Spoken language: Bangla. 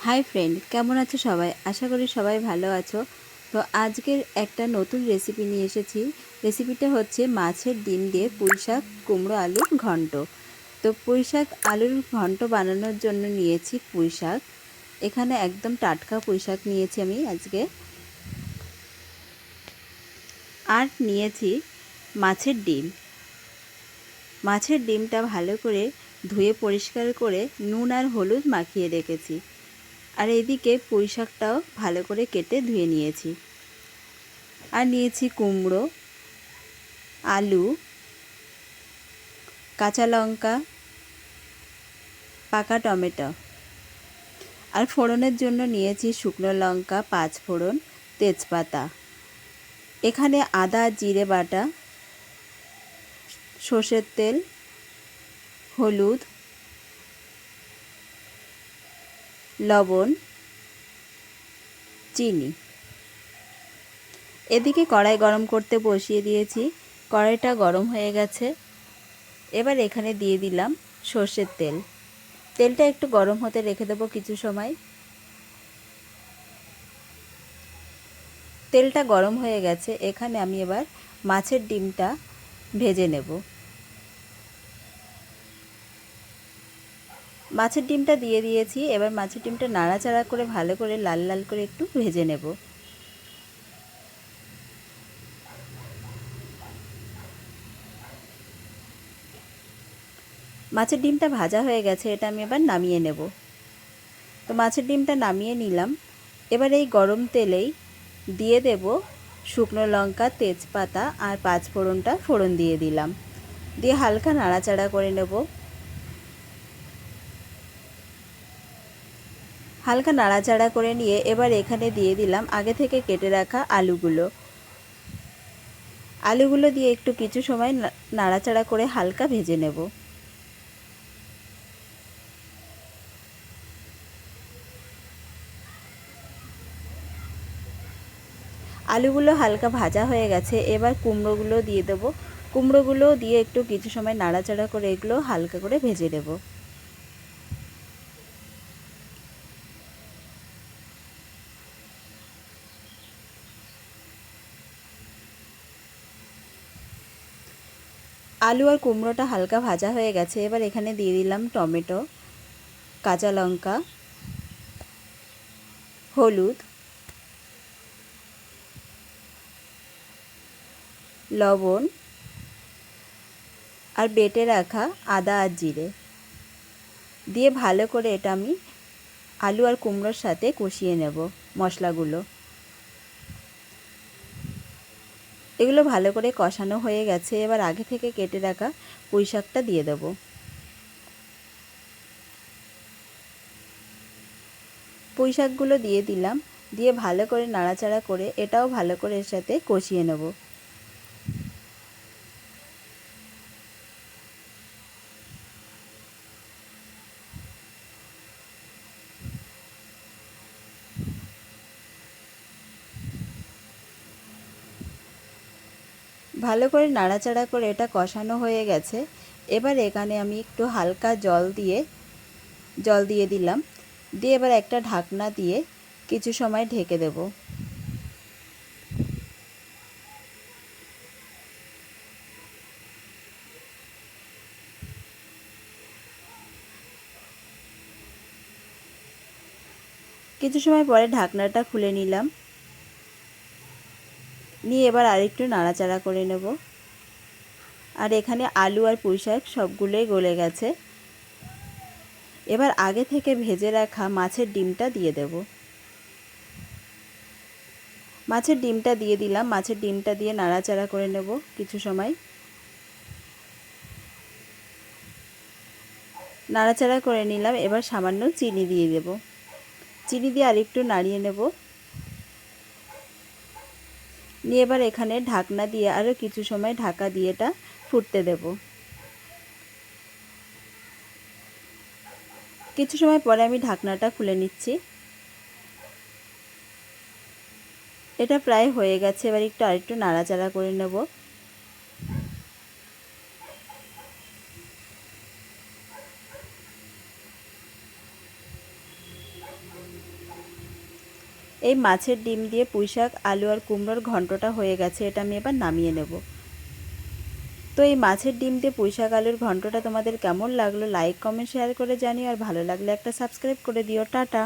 হাই ফ্রেন্ড, কেমন আছো সবাই? আশা করি সবাই ভালো আছো। তো আজকের একটা নতুন রেসিপি নিয়ে এসেছি। রেসিপিটা হচ্ছে মাছের ডিম দিয়ে পুঁইশাক কুমড়ো আলুর ঘন্ট। তো পুঁইশাক আলুর ঘন্ট বানানোর জন্য নিয়েছি পুঁইশাক। এখানে একদম টাটকা পুঁইশাক নিয়েছি আমি আজকে। আর নিয়েছি মাছের ডিম। মাছের ডিমটা ভালো করে ধুয়ে পরিষ্কার করে নুন আর হলুদ মাখিয়ে রেখেছি। আর এদিকে পুঁইশাকটাও ভালো করে কেটে ধুয়ে নিয়েছি। আর নিয়েছি কুমড়ো, আলু, কাঁচা লঙ্কা, পাকা টমেটো। আর ফোড়নের জন্য নিয়েছি শুকনো লঙ্কা, পাঁচ ফোড়ন, তেজপাতা। এখানে আদা জিরে বাটা, সর্ষের তেল, হলুদ, লবণ, চিনি। এদিকে কড়াই গরম করতে বসিয়ে দিয়েছি। কড়াইটা গরম হয়ে গেছে। এবার এখানে দিয়ে দিলাম সর্ষের তেল। তেলটা একটু গরম হতে রেখে দেবো কিছু সময়। তেলটা গরম হয়ে গেছে। এখানে আমি এবার মাছের ডিমটা ভেজে নেব। মাছের ডিমটা দিয়ে দিয়েছি। এবার মাছের ডিমটা নাড়াচাড়া করে ভালো করে লাল লাল করে একটু ভেজে নেব। মাছের ডিমটা ভাজা হয়ে গেছে। এটা আমি এবার নামিয়ে নেব। তো মাছের ডিমটা নামিয়ে নিলাম। এবার এই গরম তেলেই দিয়ে দেব শুকনো লঙ্কা, তেজপাতা আর পাঁচ ফোড়নটা ফোড়ন দিয়ে দিলাম। দিয়ে হালকা নাড়াচাড়া করে নেব। হালকা নাড়াচাড়া করে নিয়ে এবার এখানে দিয়ে দিলাম আগে থেকে কেটে রাখা আলুগুলো। আলুগুলো দিয়ে একটু কিছু সময় নাড়াচাড়া করে হালকা ভেজে নেব। আলুগুলো হালকা ভাজা হয়ে গেছে। এবার কুমড়োগুলো দিয়ে দেবো। কুমড়োগুলো দিয়ে একটু কিছু সময় নাড়াচাড়া করে এগুলো হালকা করে ভেজে নেব। আলু আর কুমড়োটা হালকা ভাজা হয়ে গেছে। এবার এখানে দিয়ে দিলাম টমেটো, কাঁচা লঙ্কা, হলুদ, লবণ আর বেটে রাখা আদা আর জিরে দিয়ে ভালো করে এটা আমি আলু আর কুমড়োর সাথে কষিয়ে নেব মশলাগুলো। এগুলো ভালো করে কষানো হয়ে গেছে। এবার আগে থেকে কেটে রাখা পুঁই শাকটা দিয়ে দেব। পুঁই শাকগুলো দিয়ে দিলাম। দিয়ে ভালো করে নাড়াচাড়া করে এটাও ভালো করে এর সাথে কষিয়ে নেব। ভালো করে নাড়াচাড়া করে এটা কষানো হয়ে গেছে। এবার এখানে আমি একটু হালকা জল দিয়ে দিলাম। দিয়ে এবার একটা ঢাকনা দিয়ে কিছু সময় ঢেকে দেব। কিছু সময় পরে ঢাকনাটা খুলে নিলাম। নিয়ে এবার আরেকটু নাড়াচাড়া করে নেব। আর এখানে আলু আর পুঁই শাক সবগুলোই গলে গেছে। এবার আগে থেকে ভেজে রাখা মাছের ডিমটা দিয়ে দেব। মাছের ডিমটা দিয়ে দিলাম। মাছের ডিমটা দিয়ে নাড়াচাড়া করে নেব কিছু সময়। নাড়াচাড়া করে নিলাম। এবার সামান্য চিনি দিয়ে দেব। চিনি দিয়ে আরেকটু নাড়িয়ে নেব। নিয়ে এবার এখানে ঢাকনা দিয়ে আরও কিছু সময় ঢাকা দিয়ে এটা ফুটতে দেব। কিছু সময় পরে আমি ঢাকনাটা খুলে নিচ্ছি। এটা প্রায় হয়ে গেছে। এবার আরেকটু নাড়াচাড়া করে নেব। এই মাছের ডিম দিয়ে পুঁইশাক, আলু আর কুমড়োর ঘন্টটা হয়ে গেছে, এটা আমি এবার নামিয়ে নেব। তো এই মাছের ডিম দিয়ে পুঁইশাক আলুর ঘন্টটা তোমাদের কেমন লাগলো লাইক কমেন্ট শেয়ার করে জানিও, আর ভালো লাগলে একটা সাবস্ক্রাইব করে দিও। টাটা।